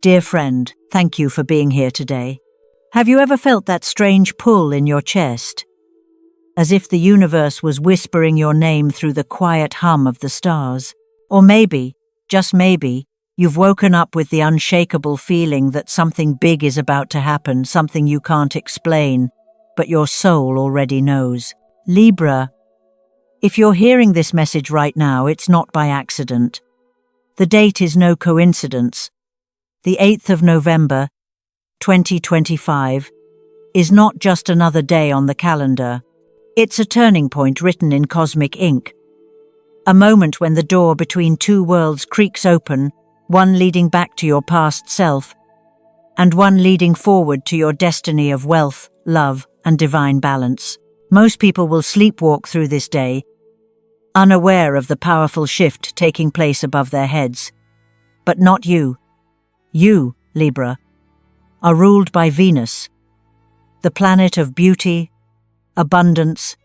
Dear friend, thank you for being here today. Have you ever felt that strange pull in your chest? As if the universe was whispering your name through the quiet hum of the stars. Or maybe, just maybe, you've woken up with the unshakable feeling that something big is about to happen, something you can't explain, but your soul already knows. Libra, if you're hearing this message right now, it's not by accident. The date is no coincidence. The 8th of November, 2025, is not just another day on the calendar. It's a turning point written in cosmic ink. A moment when the door between two worlds creaks open, one leading back to your past self, and one leading forward to your destiny of wealth, love, and divine balance. Most people will sleepwalk through this day, unaware of the powerful shift taking place above their heads. But not you. You, Libra, are ruled by Venus, the planet of beauty, abundance,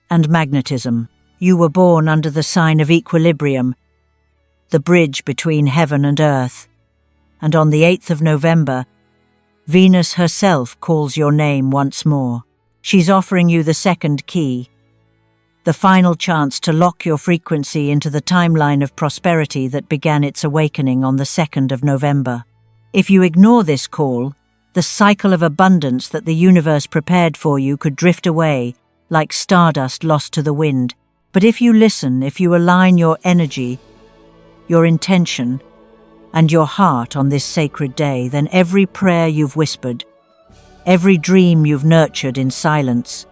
and magnetism. You were born under the sign of equilibrium, the bridge between heaven and earth. And on the 8th of November, Venus herself calls your name once more. She's offering you the second key, the final chance to lock your frequency into the timeline of prosperity that began its awakening on the 2nd of November. If you ignore this call, the cycle of abundance that the universe prepared for you could drift away like stardust lost to the wind. But if you listen, if you align your energy, your intention, and your heart on this sacred day, then every prayer you've whispered, every dream you've nurtured in silence,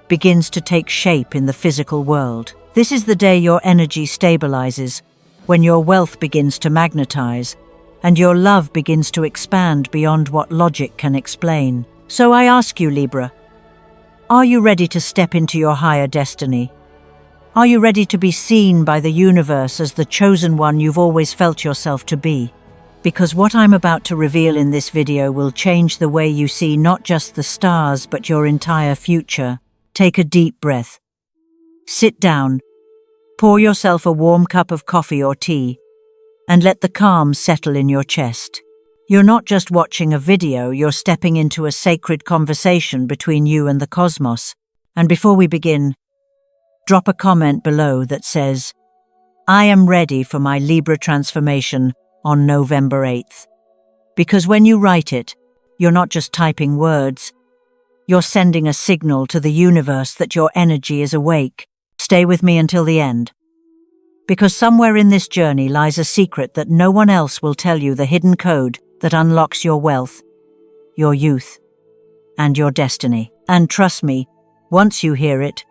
begins to take shape in the physical world. This is the day your energy stabilizes, when your wealth begins to magnetize, and your love begins to expand beyond what logic can explain. So I ask you, Libra, are you ready to step into your higher destiny? Are you ready to be seen by the universe as the chosen one you've always felt yourself to be? Because what I'm about to reveal in this video will change the way you see not just the stars, but your entire future. Take a deep breath. Sit down, pour yourself a warm cup of coffee or tea, and let the calm settle in your chest. You're not just watching a video, you're stepping into a sacred conversation between you and the cosmos. And before we begin, drop a comment below that says, "I am ready for my Libra transformation on November 8th. Because when you write it, you're not just typing words, you're sending a signal to the universe that your energy is awake. Stay with me until the end. Because somewhere in this journey lies a secret that no one else will tell you, the hidden code that unlocks your wealth, your youth, and your destiny. And trust me, once you hear it,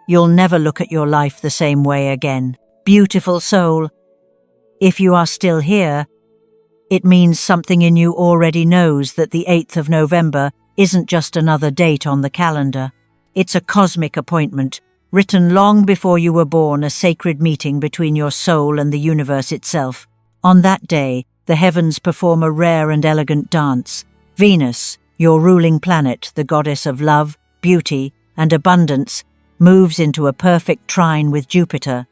you'll never look at your life the same way again. Beautiful soul, if you are still here, it means something in you already knows that the 8th of November isn't just another date on the calendar. It's a cosmic appointment, written long before you were born, a sacred meeting between your soul and the universe itself. On that day, the heavens perform a rare and elegant dance. Venus, your ruling planet, the goddess of love, beauty, and abundance, moves into a perfect trine with Jupiter,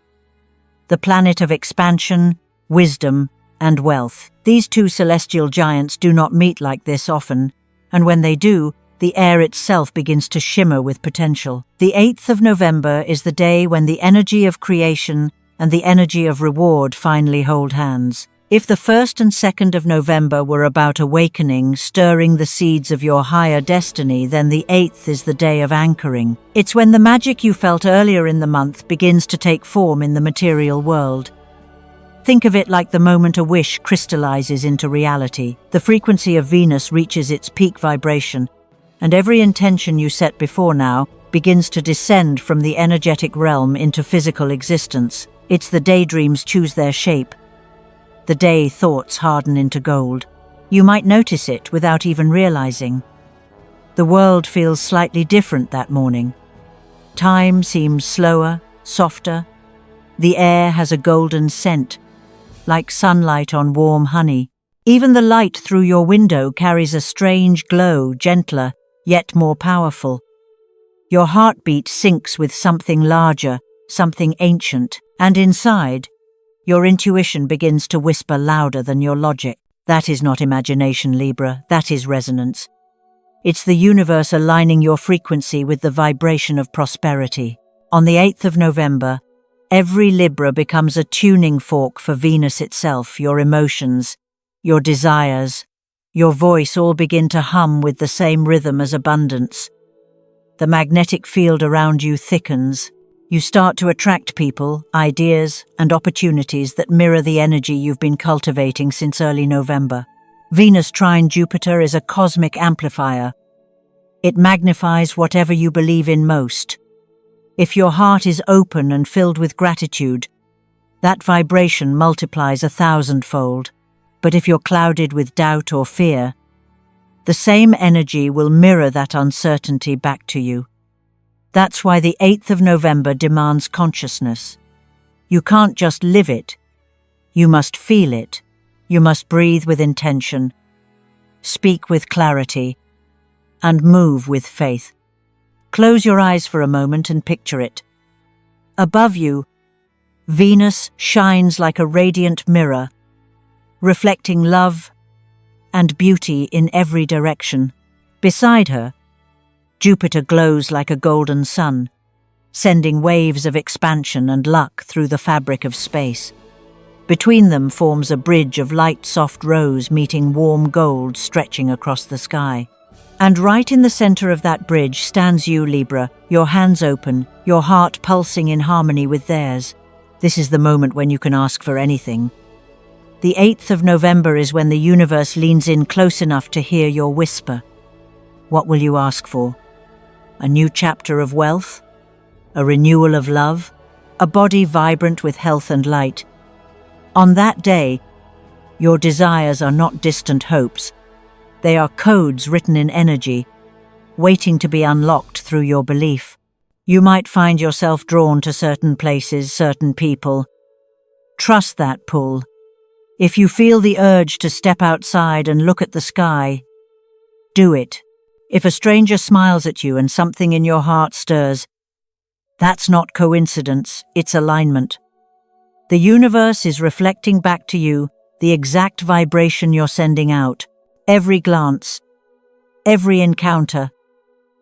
the planet of expansion, wisdom, and wealth. These two celestial giants do not meet like this often, and when they do, the air itself begins to shimmer with potential. The 8th of November is the day when the energy of creation and the energy of reward finally hold hands. If the 1st and 2nd of November were about awakening, stirring the seeds of your higher destiny, then the 8th is the day of anchoring. It's when the magic you felt earlier in the month begins to take form in the material world. Think of it like the moment a wish crystallizes into reality. The frequency of Venus reaches its peak vibration, and every intention you set before now begins to descend from the energetic realm into physical existence. It's the day dreams choose their shape, the day thoughts harden into gold. You might notice it without even realizing. The world feels slightly different that morning. Time seems slower, softer. The air has a golden scent, like sunlight on warm honey. Even the light through your window carries a strange glow, gentler, yet more powerful. Your heartbeat syncs with something larger, something ancient, and inside, your intuition begins to whisper louder than your logic. That is not imagination, Libra, that is resonance. It's the universe aligning your frequency with the vibration of prosperity. On the 8th of November, every Libra becomes a tuning fork for Venus itself. Your emotions, your desires, your voice all begin to hum with the same rhythm as abundance. The magnetic field around you thickens. You start to attract people, ideas, and opportunities that mirror the energy you've been cultivating since early November. Venus trine Jupiter is a cosmic amplifier. It magnifies whatever you believe in most. If your heart is open and filled with gratitude, that vibration multiplies 1,000-fold. But if you're clouded with doubt or fear, the same energy will mirror that uncertainty back to you. That's why the 8th of November demands consciousness. You can't just live it. You must feel it. You must breathe with intention, speak with clarity, and move with faith. Close your eyes for a moment and picture it. Above you, Venus shines like a radiant mirror, reflecting love and beauty in every direction. Beside her, Jupiter glows like a golden sun, sending waves of expansion and luck through the fabric of space. Between them forms a bridge of light, soft rose meeting warm gold stretching across the sky. And right in the center of that bridge stands you, Libra, your hands open, your heart pulsing in harmony with theirs. This is the moment when you can ask for anything. The 8th of November is when the universe leans in close enough to hear your whisper. What will you ask for? A new chapter of wealth? A renewal of love? A body vibrant with health and light? On that day, your desires are not distant hopes. They are codes written in energy, waiting to be unlocked through your belief. You might find yourself drawn to certain places, certain people. Trust that pull. If you feel the urge to step outside and look at the sky, do it. If a stranger smiles at you and something in your heart stirs, that's not coincidence, it's alignment. The universe is reflecting back to you the exact vibration you're sending out. Every glance, every encounter,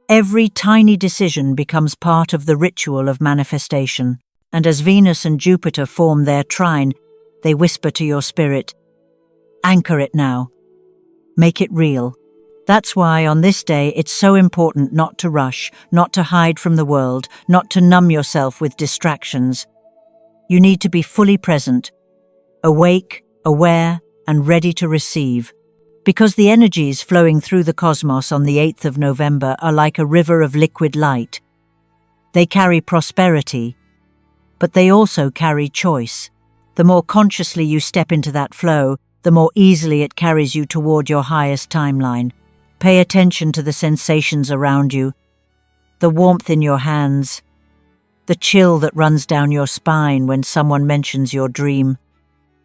every tiny decision becomes part of the ritual of manifestation. And as Venus and Jupiter form their trine, they whisper to your spirit, anchor it now. Make it real. That's why on this day it's so important not to rush, not to hide from the world, not to numb yourself with distractions. You need to be fully present, awake, aware, and ready to receive. Because the energies flowing through the cosmos on the 8th of November are like a river of liquid light. They carry prosperity, but they also carry choice. The more consciously you step into that flow, the more easily it carries you toward your highest timeline. Pay attention to the sensations around you, the warmth in your hands, the chill that runs down your spine when someone mentions your dream,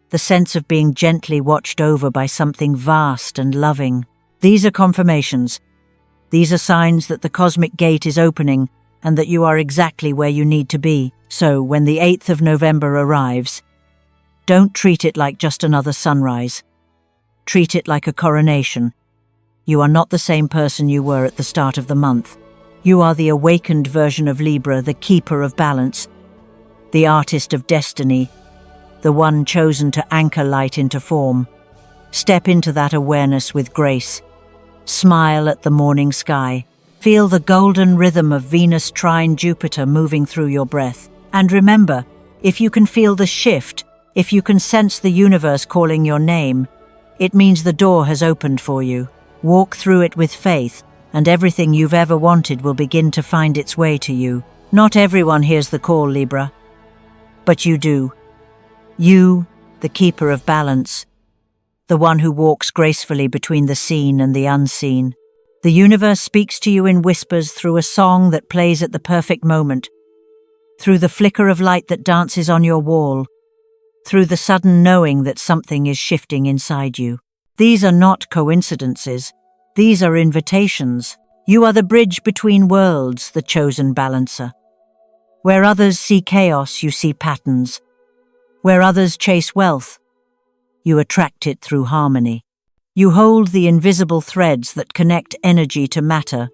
the sense of being gently watched over by something vast and loving. These are confirmations. These are signs that the cosmic gate is opening and that you are exactly where you need to be. So, when the 8th of November arrives, don't treat it like just another sunrise. Treat it like a coronation. You are not the same person you were at the start of the month. You are the awakened version of Libra, the keeper of balance, the artist of destiny, the one chosen to anchor light into form. Step into that awareness with grace. Smile at the morning sky. Feel the golden rhythm of Venus trine Jupiter moving through your breath. And remember, if you can feel the shift, if you can sense the universe calling your name, it means the door has opened for you. Walk through it with faith, and everything you've ever wanted will begin to find its way to you. Not everyone hears the call, Libra, but you do. You, the keeper of balance, the one who walks gracefully between the seen and the unseen. The universe speaks to you in whispers through a song that plays at the perfect moment, through the flicker of light that dances on your wall, through the sudden knowing that something is shifting inside you. These are not coincidences. These are invitations. You are the bridge between worlds, the chosen balancer. Where others see chaos, you see patterns. Where others chase wealth, you attract it through harmony. You hold the invisible threads that connect energy to matter,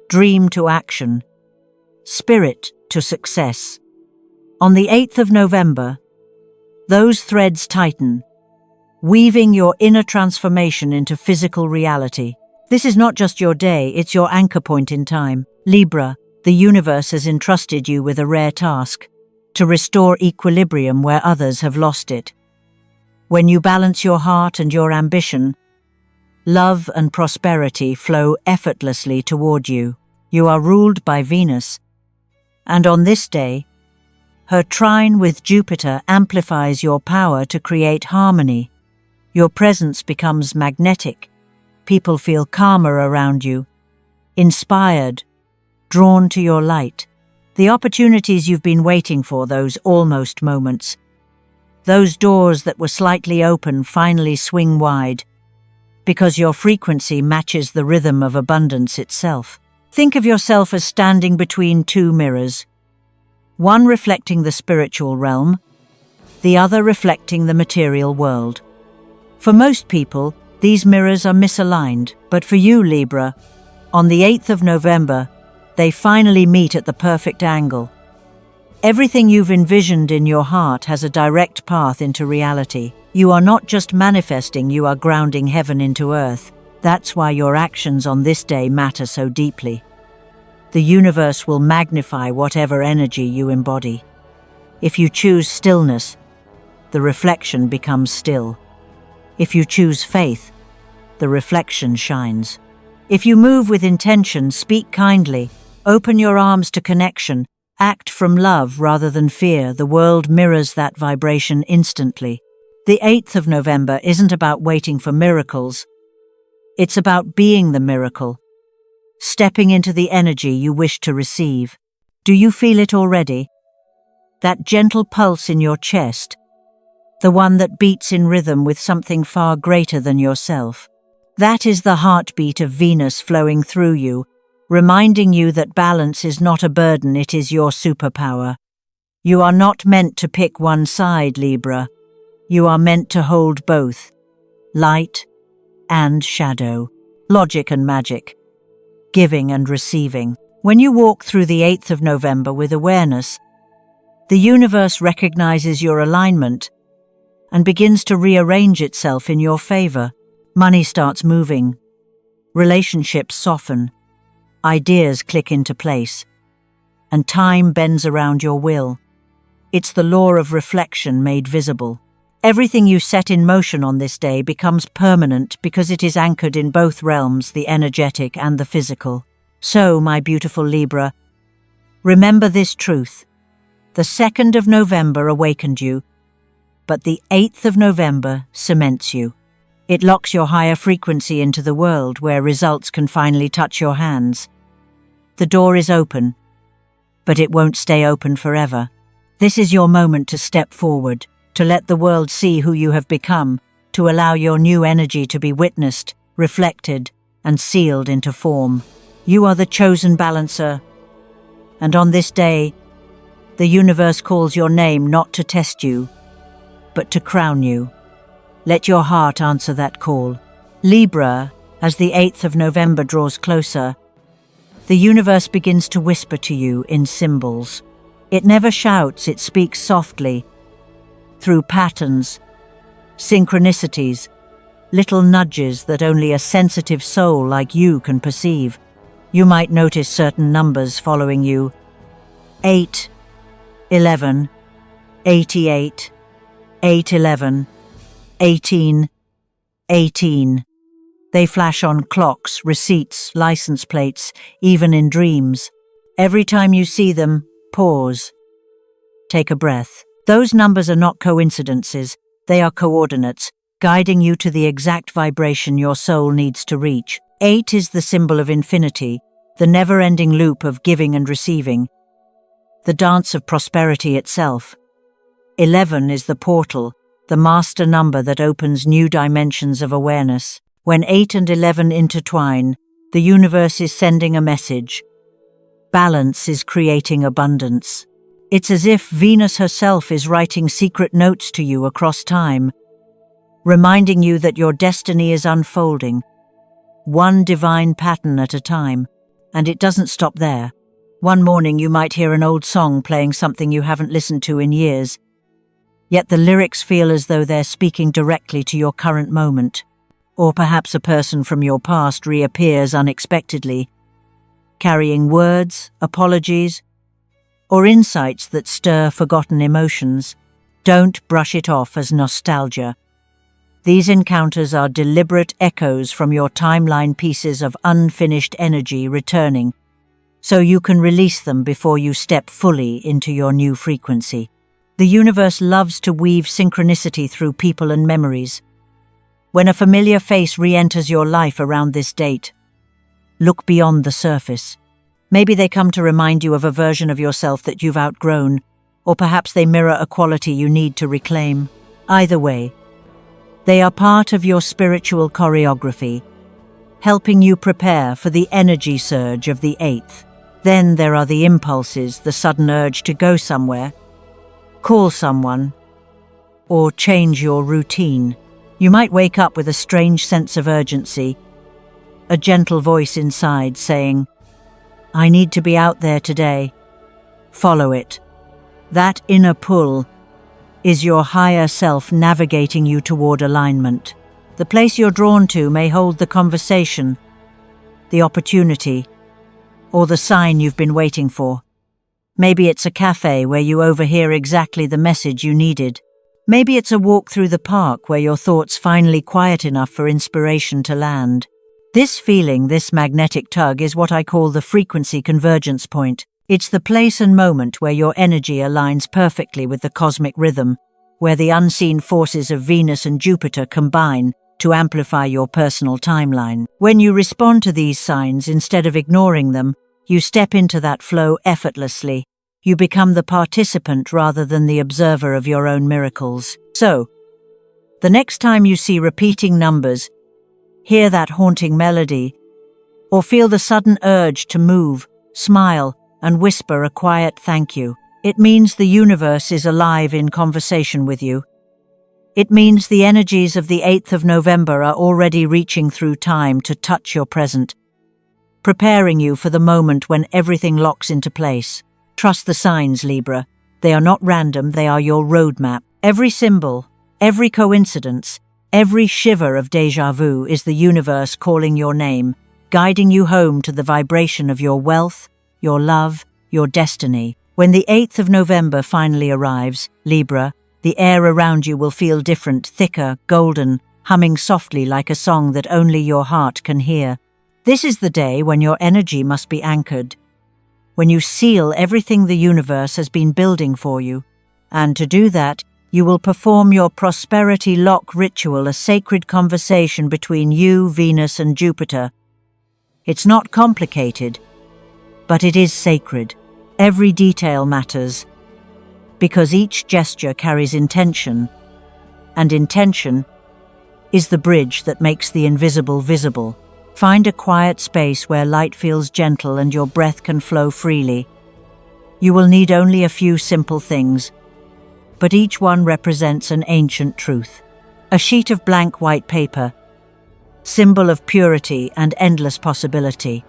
dream to action, spirit to success. On the 8th of November, those threads tighten, weaving your inner transformation into physical reality. This is not just your day, it's your anchor point in time. Libra, the universe has entrusted you with a rare task: to restore equilibrium where others have lost it. When you balance your heart and your ambition, love and prosperity flow effortlessly toward you. You are ruled by Venus, and on this day, her trine with Jupiter amplifies your power to create harmony. Your presence becomes magnetic. People feel calmer around you, inspired, drawn to your light. The opportunities you've been waiting for, those almost moments, those doors that were slightly open finally swing wide, because your frequency matches the rhythm of abundance itself. Think of yourself as standing between two mirrors, one reflecting the spiritual realm, the other reflecting the material world. For most people, these mirrors are misaligned, but for you, Libra, on the 8th of November, they finally meet at the perfect angle. Everything you've envisioned in your heart has a direct path into reality. You are not just manifesting, you are grounding heaven into earth. That's why your actions on this day matter so deeply. The universe will magnify whatever energy you embody. If you choose stillness, the reflection becomes still. If you choose faith, the reflection shines. If you move with intention, speak kindly, open your arms to connection, act from love rather than fear, the world mirrors that vibration instantly. The 8th of November isn't about waiting for miracles. It's about being the miracle, stepping into the energy you wish to receive. Do you feel it already? That gentle pulse in your chest, the one that beats in rhythm with something far greater than yourself. That is the heartbeat of Venus flowing through you, reminding you that balance is not a burden, it is your superpower. You are not meant to pick one side, Libra. You are meant to hold both, light and shadow, logic and magic, giving and receiving. When you walk through the 8th of November with awareness, the universe recognizes your alignment and begins to rearrange itself in your favor. Money starts moving, relationships soften, ideas click into place, and time bends around your will. It's the law of reflection made visible. Everything you set in motion on this day becomes permanent because it is anchored in both realms, the energetic and the physical. So, my beautiful Libra, remember this truth. The 2nd of November awakened you, but the 8th of November cements you. It locks your higher frequency into the world where results can finally touch your hands. The door is open, but it won't stay open forever. This is your moment to step forward, to let the world see who you have become, to allow your new energy to be witnessed, reflected, and sealed into form. You are the chosen balancer, and on this day, the universe calls your name not to test you, but to crown you. Let your heart answer that call. Libra, as the 8th of November draws closer, the universe begins to whisper to you in symbols. It never shouts, it speaks softly, through patterns, synchronicities, little nudges that only a sensitive soul like you can perceive. You might notice certain numbers following you: 8, 11, 88, 811, 18, 18. They flash on clocks, receipts, license plates, even in dreams. Every time you see them, pause. Take a breath. Those numbers are not coincidences, they are coordinates, guiding you to the exact vibration your soul needs to reach. 8 is the symbol of infinity, the never-ending loop of giving and receiving, the dance of prosperity itself. 11 is the portal, the master number that opens new dimensions of awareness. When 8 and 11 intertwine, the universe is sending a message. Balance is creating abundance. It's as if Venus herself is writing secret notes to you across time, reminding you that your destiny is unfolding, one divine pattern at a time, and it doesn't stop there. One morning you might hear an old song playing something you haven't listened to in years, yet the lyrics feel as though they're speaking directly to your current moment. Or perhaps a person from your past reappears unexpectedly, carrying words, apologies, or insights that stir forgotten emotions. Don't brush it off as nostalgia. These encounters are deliberate echoes from your timeline, pieces of unfinished energy returning, so you can release them before you step fully into your new frequency. The universe loves to weave synchronicity through people and memories. When a familiar face re-enters your life around this date, look beyond the surface. Maybe they come to remind you of a version of yourself that you've outgrown, or perhaps they mirror a quality you need to reclaim. Either way, they are part of your spiritual choreography, helping you prepare for the energy surge of the 8th. Then there are the impulses, the sudden urge to go somewhere, call someone, or change your routine. You might wake up with a strange sense of urgency, a gentle voice inside saying, "I need to be out there today." Follow it. That inner pull is your higher self navigating you toward alignment. The place you're drawn to may hold the conversation, the opportunity, or the sign you've been waiting for. Maybe it's a cafe where you overhear exactly the message you needed. Maybe it's a walk through the park where your thoughts finally quiet enough for inspiration to land. This feeling, this magnetic tug, is what I call the frequency convergence point. It's the place and moment where your energy aligns perfectly with the cosmic rhythm, where the unseen forces of Venus and Jupiter combine to amplify your personal timeline. When you respond to these signs instead of ignoring them, you step into that flow effortlessly. You become the participant rather than the observer of your own miracles. So, the next time you see repeating numbers, hear that haunting melody, or feel the sudden urge to move, smile, and whisper a quiet thank you, it means the universe is alive in conversation with you. It means the energies of the 8th of November are already reaching through time to touch your present, preparing you for the moment when everything locks into place. Trust the signs, Libra. They are not random, they are your roadmap. Every symbol, every coincidence, every shiver of déjà vu is the universe calling your name, guiding you home to the vibration of your wealth, your love, your destiny. When the 8th of November finally arrives, Libra, the air around you will feel different, thicker, golden, humming softly like a song that only your heart can hear. This is the day when your energy must be anchored, when you seal everything the universe has been building for you. And to do that, you will perform your prosperity lock ritual, a sacred conversation between you, Venus, and Jupiter. It's not complicated, but it is sacred. Every detail matters, because each gesture carries intention, and intention is the bridge that makes the invisible visible. Find a quiet space where light feels gentle and your breath can flow freely. You will need only a few simple things, but each one represents an ancient truth. A sheet of blank white paper, symbol of purity and endless possibility.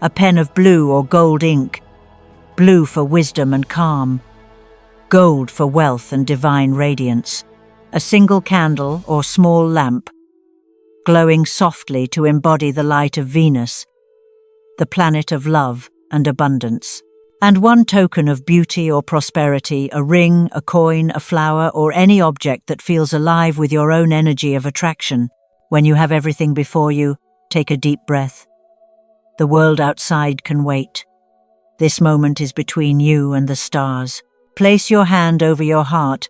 A pen of blue or gold ink, blue for wisdom and calm, gold for wealth and divine radiance. A single candle or small lamp, glowing softly to embody the light of Venus, the planet of love and abundance. And one token of beauty or prosperity, a ring, a coin, a flower, or any object that feels alive with your own energy of attraction. When you have everything before you, take a deep breath. The world outside can wait. This moment is between you and the stars. Place your hand over your heart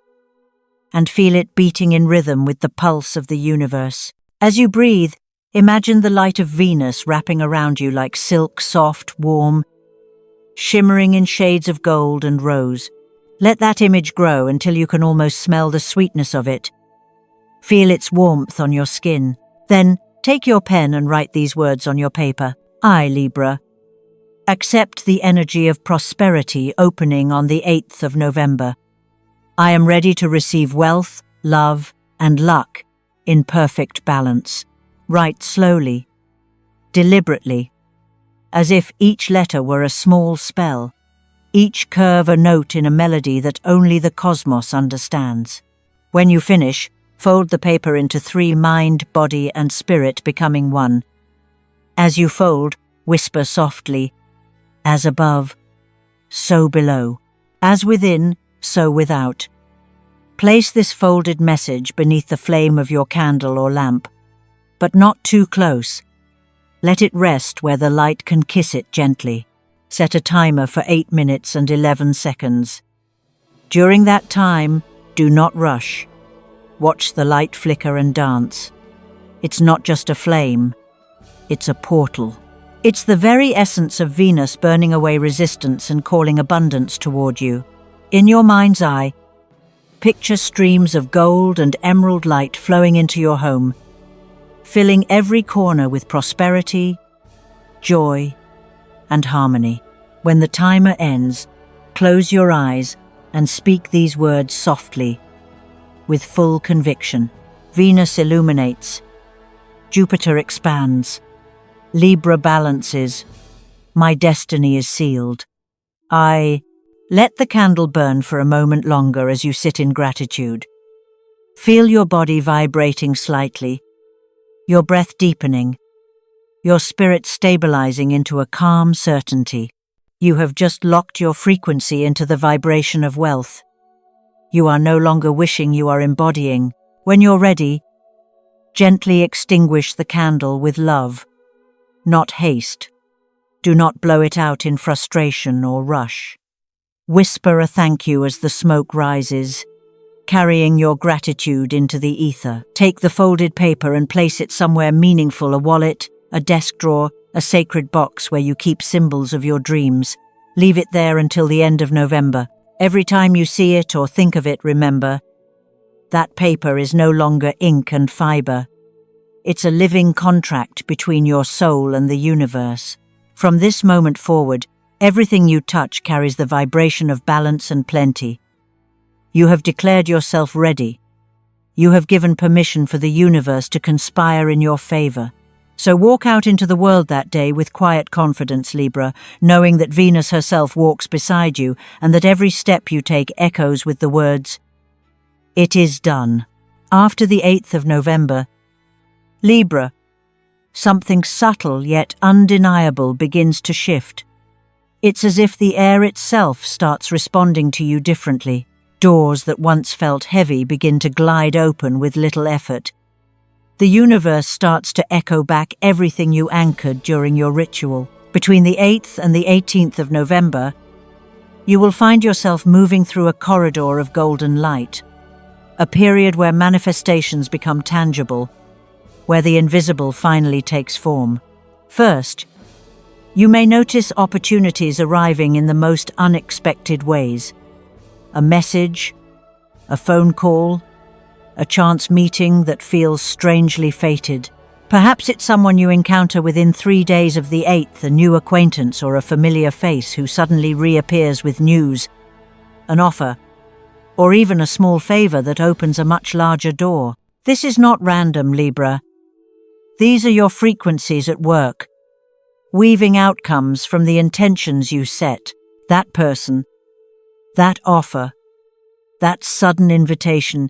and feel it beating in rhythm with the pulse of the universe. As you breathe, imagine the light of Venus wrapping around you like silk, soft, warm, shimmering in shades of gold and rose. Let that image grow until you can almost smell the sweetness of it. Feel its warmth on your skin. Then, take your pen and write these words on your paper. I, Libra, accept the energy of prosperity opening on the 8th of November. I am ready to receive wealth, love, and luck in perfect balance. Write slowly, deliberately, as if each letter were a small spell, each curve a note in a melody that only the cosmos understands. When you finish, fold the paper into 3: mind, body, and spirit becoming one. As you fold, whisper softly, as above, so below. As within, so without. Place this folded message beneath the flame of your candle or lamp, but not too close. Let it rest where the light can kiss it gently. Set a timer for 8 minutes and 11 seconds. During that time, do not rush. Watch the light flicker and dance. It's not just a flame, it's a portal. It's the very essence of Venus burning away resistance and calling abundance toward you. In your mind's eye, picture streams of gold and emerald light flowing into your home, filling every corner with prosperity, joy, and harmony. When the timer ends, close your eyes and speak these words softly, with full conviction. Venus illuminates, Jupiter expands, Libra balances, my destiny is sealed. Let the candle burn for a moment longer as you sit in gratitude. Feel your body vibrating slightly, your breath deepening, your spirit stabilizing into a calm certainty. You have just locked your frequency into the vibration of wealth. You are no longer wishing, you are embodying. When you're ready, gently extinguish the candle with love, not haste. Do not blow it out in frustration or rush. Whisper a thank you as the smoke rises, carrying your gratitude into the ether. Take the folded paper and place it somewhere meaningful: a wallet, a desk drawer, a sacred box where you keep symbols of your dreams. Leave it there until the end of November. Every time you see it or think of it, remember, that paper is no longer ink and fiber. It's a living contract between your soul and the universe. From this moment forward, everything you touch carries the vibration of balance and plenty. You have declared yourself ready. You have given permission for the universe to conspire in your favor. So walk out into the world that day with quiet confidence, Libra, knowing that Venus herself walks beside you and that every step you take echoes with the words, "It is done." After the 8th of November, Libra, something subtle yet undeniable begins to shift. It's as if the air itself starts responding to you differently. Doors that once felt heavy begin to glide open with little effort. The universe starts to echo back everything you anchored during your ritual. Between the 8th and the 18th of November, you will find yourself moving through a corridor of golden light, a period where manifestations become tangible, where the invisible finally takes form. First, you may notice opportunities arriving in the most unexpected ways. A message, a phone call, a chance meeting that feels strangely fated. Perhaps it's someone you encounter within 3 days of the 8th, a new acquaintance or a familiar face who suddenly reappears with news, an offer, or even a small favor that opens a much larger door. This is not random, Libra. These are your frequencies at work, weaving outcomes from the intentions you set. That person, that offer, that sudden invitation,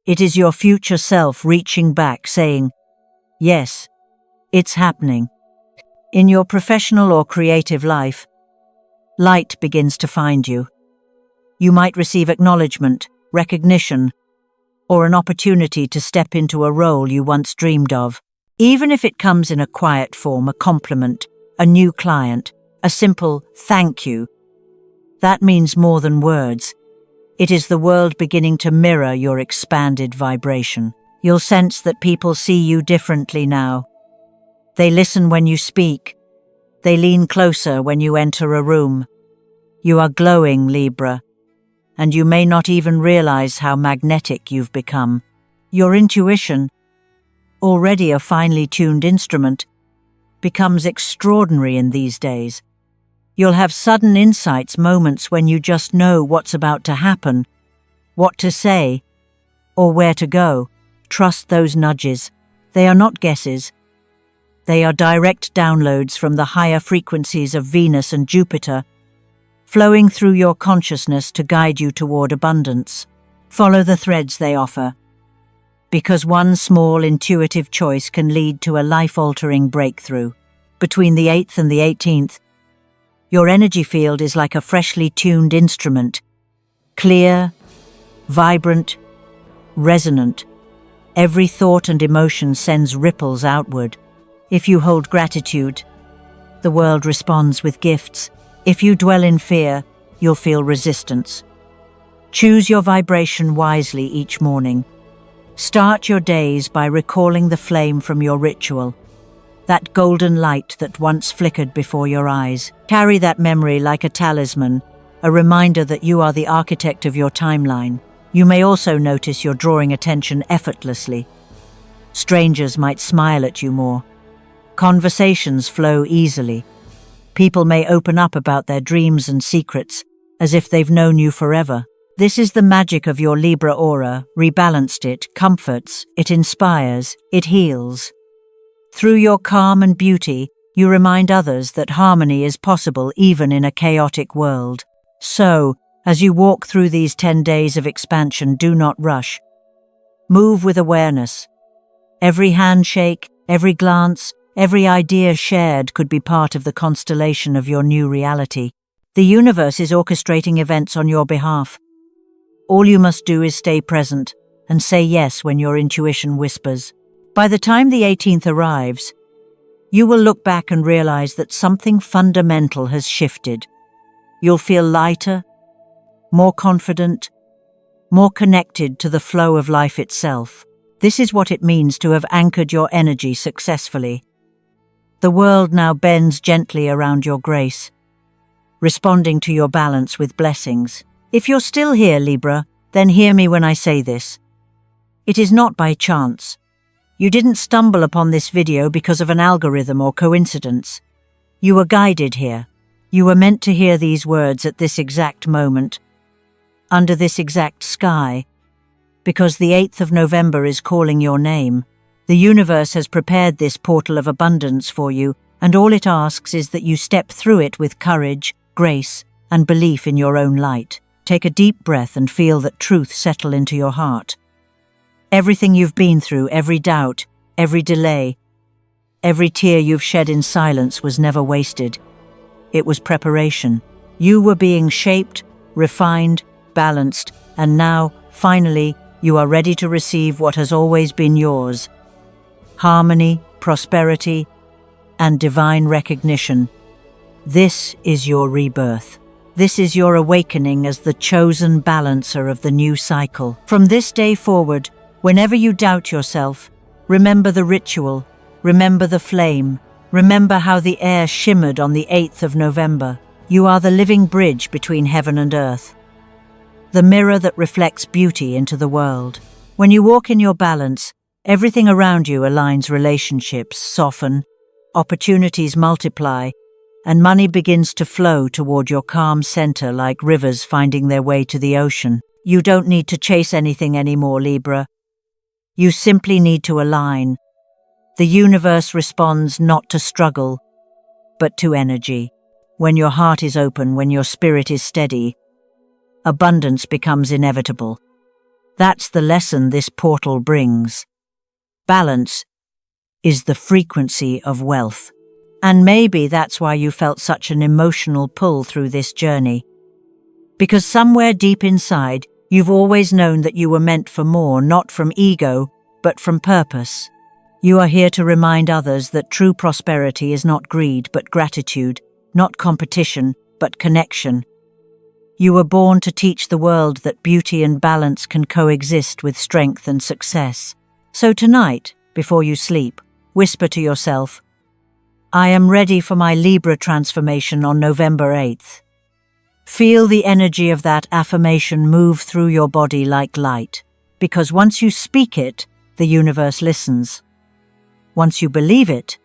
it is your future self reaching back, saying, "Yes, it's happening." In your professional or creative life, light begins to find you. You might receive acknowledgement, recognition, or an opportunity to step into a role you once dreamed of. Even if it comes in a quiet form, a compliment, a new client, a simple thank you, that means more than words. It is the world beginning to mirror your expanded vibration. You'll sense that people see you differently now. They listen when you speak. They lean closer when you enter a room. You are glowing, Libra, and you may not even realize how magnetic you've become. Your intuition, already a finely tuned instrument, becomes extraordinary in these days. You'll have sudden insights, moments when you just know what's about to happen, what to say, or where to go. Trust those nudges. They are not guesses. They are direct downloads from the higher frequencies of Venus and Jupiter, flowing through your consciousness to guide you toward abundance. Follow the threads they offer, because one small intuitive choice can lead to a life-altering breakthrough. Between the 8th and the 18th, your energy field is like a freshly tuned instrument, clear, vibrant, resonant. Every thought and emotion sends ripples outward. If you hold gratitude, the world responds with gifts. If you dwell in fear, you'll feel resistance. Choose your vibration wisely each morning. Start your days by recalling the flame from your ritual, that golden light that once flickered before your eyes. Carry that memory like a talisman, a reminder that you are the architect of your timeline. You may also notice you're drawing attention effortlessly. Strangers might smile at you more. Conversations flow easily. People may open up about their dreams and secrets, as if they've known you forever. This is the magic of your Libra aura. Rebalanced, it comforts, it inspires, it heals. Through your calm and beauty, you remind others that harmony is possible even in a chaotic world. So, as you walk through these 10 days of expansion, do not rush. Move with awareness. Every handshake, every glance, every idea shared could be part of the constellation of your new reality. The universe is orchestrating events on your behalf. All you must do is stay present and say yes when your intuition whispers. By the time the 18th arrives, you will look back and realize that something fundamental has shifted. You'll feel lighter, more confident, more connected to the flow of life itself. This is what it means to have anchored your energy successfully. The world now bends gently around your grace, responding to your balance with blessings. If you're still here, Libra, then hear me when I say this. It is not by chance. You didn't stumble upon this video because of an algorithm or coincidence. You were guided here. You were meant to hear these words at this exact moment, under this exact sky, because the 8th of November is calling your name. The universe has prepared this portal of abundance for you, and all it asks is that you step through it with courage, grace, and belief in your own light. Take a deep breath and feel that truth settle into your heart. Everything you've been through, every doubt, every delay, every tear you've shed in silence was never wasted. It was preparation. You were being shaped, refined, balanced, and now, finally, you are ready to receive what has always been yours. Harmony, prosperity, and divine recognition. This is your rebirth. This is your awakening as the chosen balancer of the new cycle. From this day forward, whenever you doubt yourself, remember the ritual, remember the flame, remember how the air shimmered on the 8th of November. You are the living bridge between heaven and earth, the mirror that reflects beauty into the world. When you walk in your balance, everything around you aligns. Relationships soften, opportunities multiply, and money begins to flow toward your calm center like rivers finding their way to the ocean. You don't need to chase anything anymore, Libra. You simply need to align. The universe responds not to struggle, but to energy. When your heart is open, when your spirit is steady, abundance becomes inevitable. That's the lesson this portal brings. Balance is the frequency of wealth. And maybe that's why you felt such an emotional pull through this journey. Because somewhere deep inside, you've always known that you were meant for more, not from ego, but from purpose. You are here to remind others that true prosperity is not greed, but gratitude, not competition, but connection. You were born to teach the world that beauty and balance can coexist with strength and success. So tonight, before you sleep, whisper to yourself, I am ready for my Libra transformation on November 8th. Feel the energy of that affirmation move through your body like light, because once you speak it, the universe listens. Once you believe it,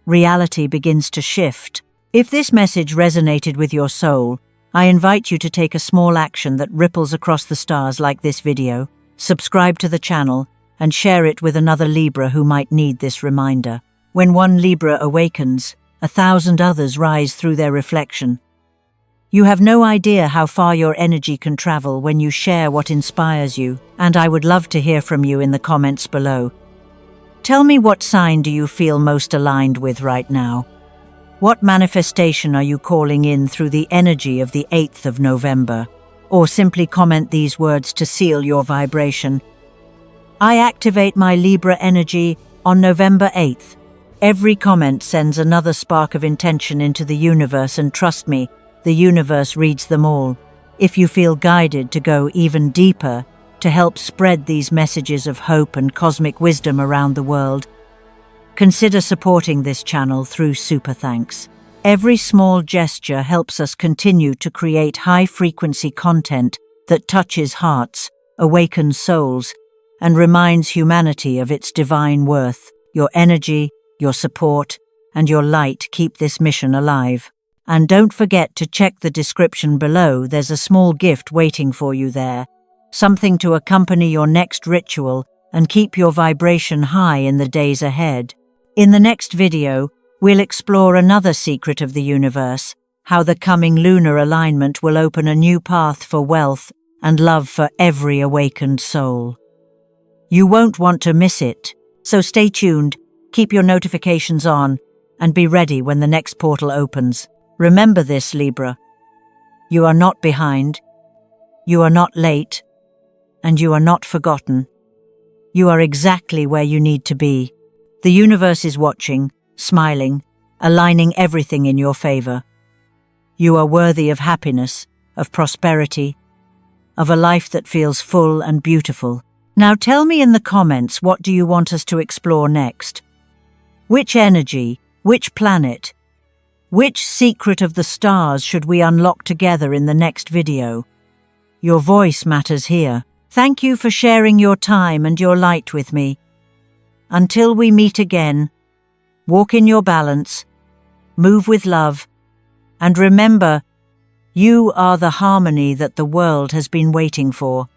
reality begins to shift. If this message resonated with your soul, I invite you to take a small action that ripples across the stars like this video, subscribe to the channel, and share it with another Libra who might need this reminder. When one Libra awakens, 1,000 others rise through their reflection. You have no idea how far your energy can travel when you share what inspires you, and I would love to hear from you in the comments below. Tell me, what sign do you feel most aligned with right now? What manifestation are you calling in through the energy of the 8th of November? Or simply comment these words to seal your vibration. I activate my Libra energy on November 8th. Every comment sends another spark of intention into the universe, and trust me, the universe reads them all. If you feel guided to go even deeper, to help spread these messages of hope and cosmic wisdom around the world, consider supporting this channel through Super Thanks. Every small gesture helps us continue to create high-frequency content that touches hearts, awakens souls, and reminds humanity of its divine worth. Your energy, your support, and your light keep this mission alive. And don't forget to check the description below. There's a small gift waiting for you there. Something to accompany your next ritual and keep your vibration high in the days ahead. In the next video, we'll explore another secret of the universe, how the coming lunar alignment will open a new path for wealth and love for every awakened soul. You won't want to miss it, so stay tuned, keep your notifications on, and be ready when the next portal opens. Remember this, Libra. You are not behind, you are not late, and you are not forgotten. You are exactly where you need to be. The universe is watching, smiling, aligning everything in your favor. You are worthy of happiness, of prosperity, of a life that feels full and beautiful. Now tell me in the comments, what do you want us to explore next? Which energy, which planet, which secret of the stars should we unlock together in the next video? Your voice matters here. Thank you for sharing your time and your light with me. Until we meet again, walk in your balance, move with love, and remember, you are the harmony that the world has been waiting for.